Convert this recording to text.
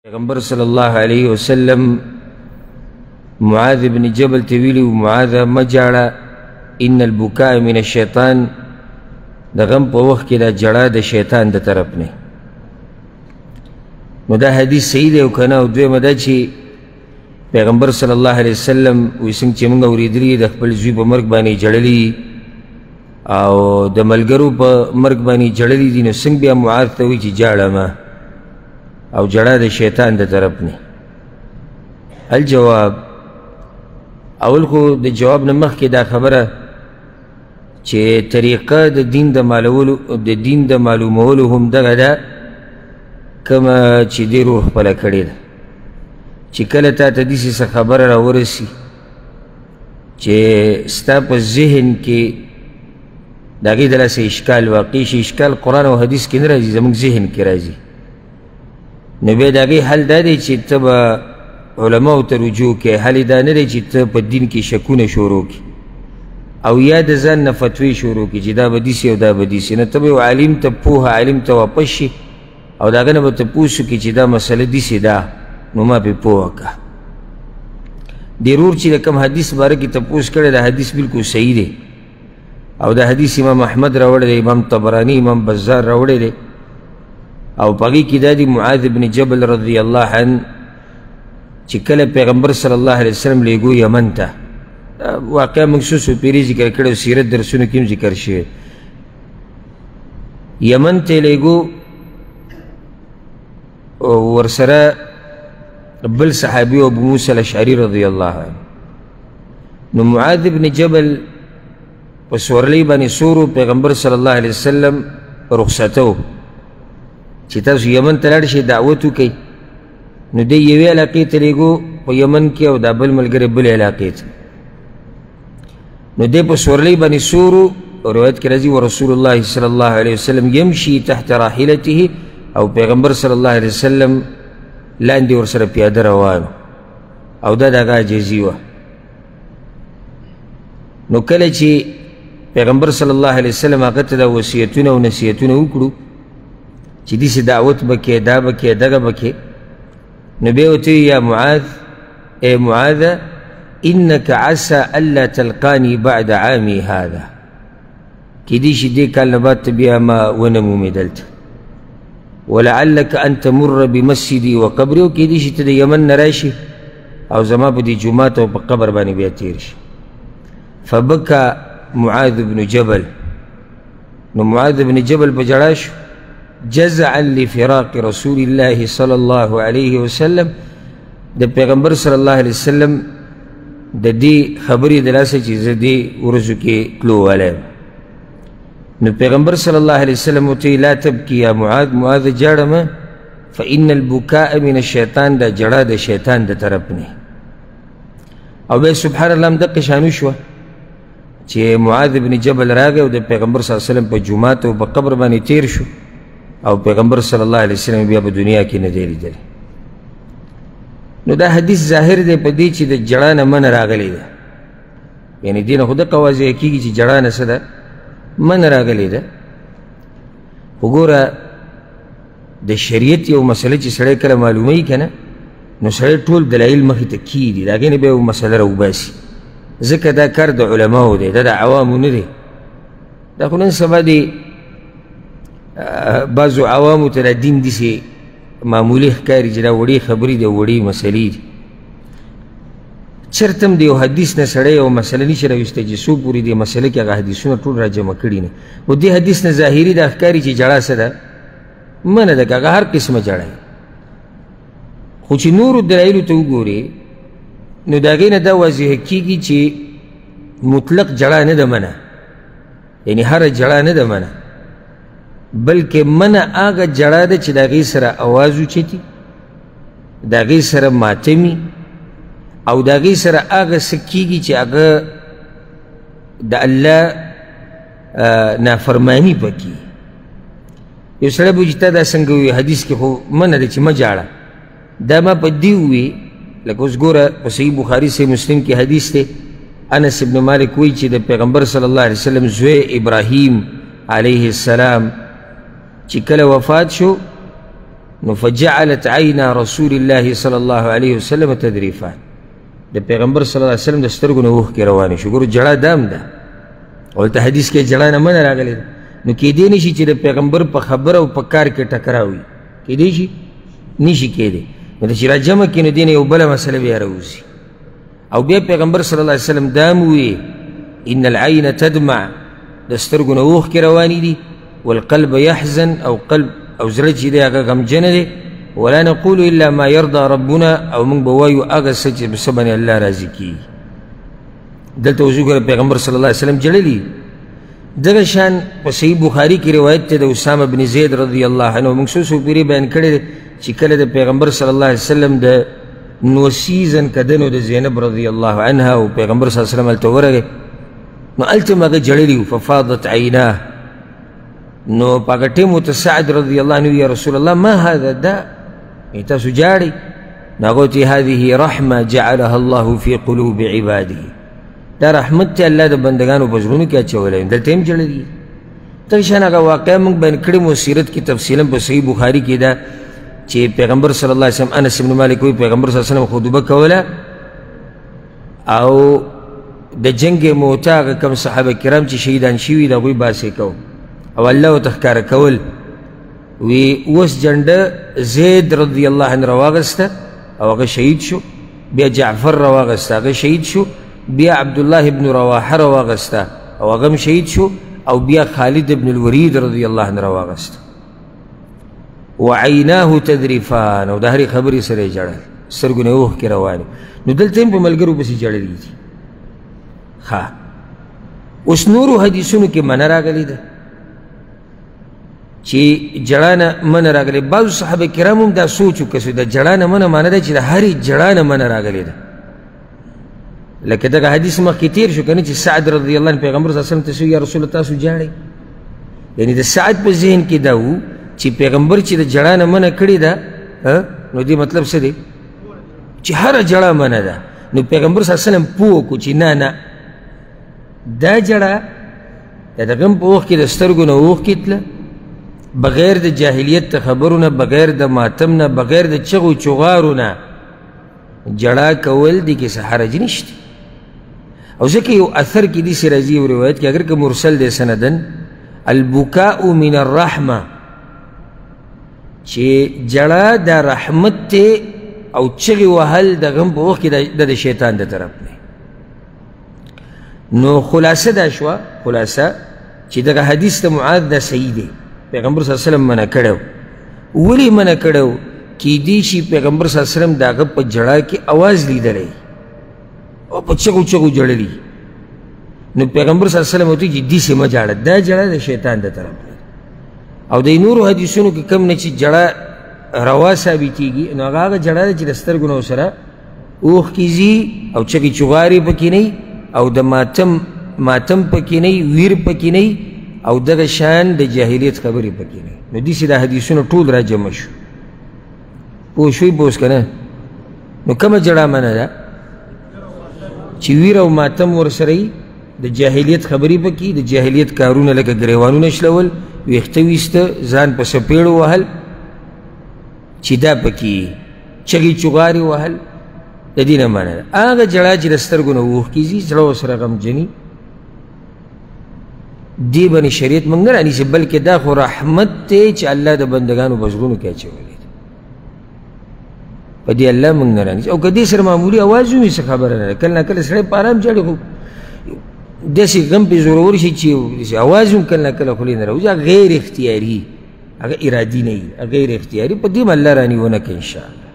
پیغمبر صلی الله علیه وسلم معاذ بن جبل تویلی و معاذ مجاړه ان البکاء من الشیطان د غم په وخت کې دا جړه د شیطان د طرف نه. نو دا حدیث صحیح دی او که نه؟ او دویمه دا چې پیغمبر صلی الله علیه وسلم وایي څنګه چې موږ اورېدلي د خپل زوی په مرګ باندې جړلي او د ملګرو په مرګ باندې جړلي دي، نو څنګه بیا معاذ ته وایي چې جاړه ما او جړه د شیطان د طرف نه؟ الجواب، اول خو د جواب نه مخکې دا خبره چې طریقه د دین د معلومولو هم دغه ده کومه چې دې روح خپله کړې ده، چې کله تا ته داسې څه خبره راورسي چې ستا په ذهن کې د هغې دلاسې اشکال واقع شي. اشکال قرآن او حدیث کې نه راځي، زموږ ذهن کې راځي. نو بیا د هغې حل دا دی چې ته به علماو ته رجوع کوې. حل یې دا نه دی چې ته په دین کې شکونه شروع کړي او یا د ځان نه فتوې شروع کړي چې دا به داسې او دا به داسې. نه ته به یو عالم ته پوهه عالم ته واپس شي او د هغه نه به تپوس وکړي چې دا مسله داسې ده، نو ما پرې پوهه کړه. دې رور چې د کوم حدیث باره کې تپوس کړی، دا حدیث بلکل صحیح دی او دا حدیث امام احمد راوړی دی، امام طبرانی، امام بزار راوړی دی او په هغې کې دا دی معاذ بن جبل رضی الله عنه چې کله پیغمبر صلی الله علیه وسلم لیږو یمن ته، واقعا موږ څو څو پیرې ذکر کړی او سیرت درسونو کې هم ذکر شوی. یمن ته لیږو ورسره بل صحابي ابو موسی الاشعري رضی الله عنه. نو معاذ بن جبل په سورلۍ باندې سورو پیغمبر صلی الله علیه وسلم رخصته چې تاسو یمن ته لاړ شئ دعوت وکئ. نو دی یوې علاقې ته لیږو په یمن کې او دا بل ملګری بلې علاقې ته. نو دی په سورلۍ باندې سورو، روایت کې راځي ورسول الله صلی الله علیه وسلم یمشي تحت راحلته، او پیغمبر صلی الله علیه وسلم لاندې ورسره پیاده روان او دا د هغه عاجزي وه. نو کله چې پیغمبر صلی الله علیه وسلم هغه ته دا وصیتونه او نصیحتونه وکړو چې داسې دعوت به کې، دا به کې، دغه به کې، نو بیا ورته یا معاذ، ای معاذ انک عسى الا تلقانی بعد عامی هذا، کیدای شي دې کال نه بعد ته بیا ما ونه مومې دلته، ولعلک ان تمر بمسجدي وقبري، او کیدای شي ته د یمن نه راشي او زما په دې جومات او په قبر باندې بیا تېر شي. فبکى معاذ بن جبل، نو معاذ بن جبل په ژړا شو جزعا لفراق رسول الله صلی الله علیه وسلم، د پیغمبر صلی الله علیه وسلم د دې خبرې د لاسه چې زه دې ورځو کې تلو والی. نو پیغمبر صلی الله علیه وسلم ورته لا تبکي یا معاذ، معاذ جاړه مه، فإن البکاء من الشیطان، دا جړه د شیطان د طرف نه. او بیا سبحان الله همدقې شانو شوه چې معاذ بن جبل راغی او د پیغمبر صلی الله علیه وسلم په جومات او په قبر باندې تیر شو او پیغمبر صلی الله علیه وسلم بیا په دنیا کې نه دی لیدلی. نو دا حدیث ظاهر دی په دې چې د جړه نه منع راغلی ده، یعنې دې نه خو دقه واضحه کېږي چې جړه نه څه ده، منع راغلی ده. خو ګوره د شریعت یو مسله چې سړی کله معلوموي که نه، نو سړی ټول دلایل مخې ته کېږدي، د هغې نه بیا یو مسله راوباسي، ځکه دا کار د علماو دی، دا د عوامو نه دی. دا خو نن سبا د بعضو عوامو ته دا دین داسې معمولي ښکاري چې دا وړې خبرې دي او وړې مسلې دي. چېرته هم د یو حدیث نه سړی یو مسله نشي راویستی چې څو پورې دې مسله کې هغه حدیثونه ټول را جمع کړي نه. و دې حدیث نه ظاهري دا ښکاري چې جړه څه ده، منع ده، که هغه هر قسمه جړه وي. خو چې نورو دلایلو ته وګورې نو د هغې نه دا واضحه کېږي چې مطلق جړه نه ده منع، یعنې هره جړه نه ده منع، بلکې منع هغه جړه ده چې د هغې سره اواز اوچتي، د هغې سره ماتمي او د هغې سره هغه څه کېږي چې هغه د الله نافرماني پکې. یو سړی به وایي چې تا دا څنګه ووایي، حدیث کې خو منع ده چې مه جاړه. دا ما په دې ووایي لکه اوس ګوره په صحیح بخاري صحیح مسلم کې حدیث دی، انس ابن مالک وایي چې د پیغمبر صلی الله علیه وسلم زوی ابراهیم علیه السلام چې کله وفات شو نو فجعلت عینا رسول الله صلی الله علیه وسلم تذریفان د پیغمبر صلی الله علیه وسلم د سترګو نه اوښکې روانې شو. ګورو جړه دام ده، ولته حدیث کې جړه نه منه راغلی ده. نو کیدی نشي چې د پیغمبر په خبره او په کار کې ټکراو وي، کیدی شي نشي کېدی. نو د چې را جمع کړي نو دې نه یو بله مسله بیا راوځي. او بیا پیغمبر صلی الله علیه وسلم دا م وویې ان العین تدمع، د سترګو نه اوښکې روانې دي، والقلب یحزن، او قلب او زړه چې دی هغه غمجنه دی. ولا نقول الا ما يرضى ربنا، او موږ به وایو هغه څه چې په څه باندې الله راضي کېږي. دلته اوس وګوره پیغمبر صلی الله علیه وسلم جړلي. دغه شان په صحیح بخاري کې روایت دی د اسامه بن زید رضی الله عنه. موږ څو پیرې بیان کړی دی چې کله د پیغمبر صلی الله علیه وسلم د نوسیزن کدنو د زینب رضی الله عنها او پیغمبر صلی الله علیه وسلم هلته ورغی، نو هلته هم هغه جړلي وو. ففاضت عیناه، نو په هغه ټیم ورته سعد رضی الله عنه یا رسول الله ما هذا، دا تاسو جاړئ؟ نو هغه ورته هذه رحمه جعلها الله في قلوب عباده، دا رحمت ته الله د بندگانو په زړونو کې اچولی، دلته هم جړلي. دغه شان هغه واقعه موږ بیان کړې مو سیرت کې تفصیلا په صحیح بخاري کې ده چې پیغمبر صلی الله علیه وسلم انس بن مالک وایي پیغمبر صلی الله علیه وسلم خطبه کوله او د جنگ موته هغه کوم صحابه کرام چې شهیدان شوي د هغوی باسې کو او الله ورته ښکاره کول. وی اوس جنډه زید رضی الله عنه راواغسته او هغه شهید شو، بیا جعفر راواغسته هغه شهید شو، بیا عبدالله ابن رواحه راواغسته او هغه هم شهید شو، او بیا خالد ابن الولید رضی الله عنه راواغسته. وعیناه تذریفان، او د هرې خبرې سره یې جړل، سترګو نه اوښکې روانې. نو دلته هم په ملګرو پسې جړلي دي. ښه، اوس نورو حدیثونو کې منع راغلې ده چې جړا نه منع راغلې. بعضو صحابه کرام هم دا سوچ وکړو د جړا نه منع معنی ده چې د هرې جړا نه منع راغلې ده. لکه دغه حدیث مخکې تېر شو که نه چې سعد رضی الله عنه پیغمبر صلی الله علیه وسلم ته سوی یا رسول الله تاسو جاړئ. یعنې د سعد په ذهن کې دا و چې پیغمبر چې د جړا نه منع کړې ده، نو دې مطلب څه دی چې هره جړه منع ده. نو پیغمبر صلی الله علیه وسلم پوه کړو چې نه نه، دا جړه د دغه هم په وخت کې د سترګو نه اوښکې تله، بغیر د جاهلیت د خبرو نه، بغیر د ماتم نه، بغیر د چغو چغارو نه جړه کول دې کې څه حرج نشته. او ځکه یو اثر کې داسې راځي یو روایت کې اگر که مرسل دی سندن، البکاء من الرحمه، چې جړه د رحمت دی او چغې وهل د غم په وخت کې د شیطان د طرف نه. نو خلاصه دا شوه، خلاصه چې دغه حدیث د معاذ دا صحیح دی، پیغمبر صلی الله علیه وسلم منع کړی و. ولې منع کړی و؟ کیدی شي پیغمبر صلی الله علیه وسلم د هغه په جړه کې اواز لیدلی او په چغو چغو جړلی. نو پیغمبر صلی الله علیه وسلم ورته چې داسې مه جاړه، دا جړه د شیطان د طرف نه. او د نورو حدیثونو کې کم نه چې جړه روا ثابتېږي، نو هغه جړه ده چې د سترګو نه ورسره اوښکې ځي او چغې چغارې پکې نه، او د ماتم پکې نه، ویر پکې نه، او دغه شان د جاهلیت خبرې پکې نه. نو داسې دا حدیثونه ټول را جمع شو. پوه شوي به اوس که نه؟ نو کومه جړه منع ده چې ویر او ماتم ورسره وي، د جاهلیت خبرې پکې، د جاهلیت کارونه لکه ګریوانونه شلول، ویښته ویسته، ځان په سپېړو وهل، چې دا پکې چغې چغارې وهل، د دې نه منع ده. هغه جړه چې د سترګو نه اوښکې ځي، زړه ورسره غمجني، دې باندې شریعت موږ نه رانیسي، بلکې دا خو رحمت دی چې الله د بندګانو په زړونو کې اچولی دی، په دې الله موږ نه رانیسي. او که دې سره معمولي اواز وي څه خبره نه ده، کله نه کله سړی په ارام جاړي، خو داسې غم پې زورور شي چې اواز هم کله نه کله خولې نه راوځي، هغه غیر اختیاري، هغه ارادي نه وي، هغه غیر اختیاري. په دې هم الله رانیونه کوي انشاءالله.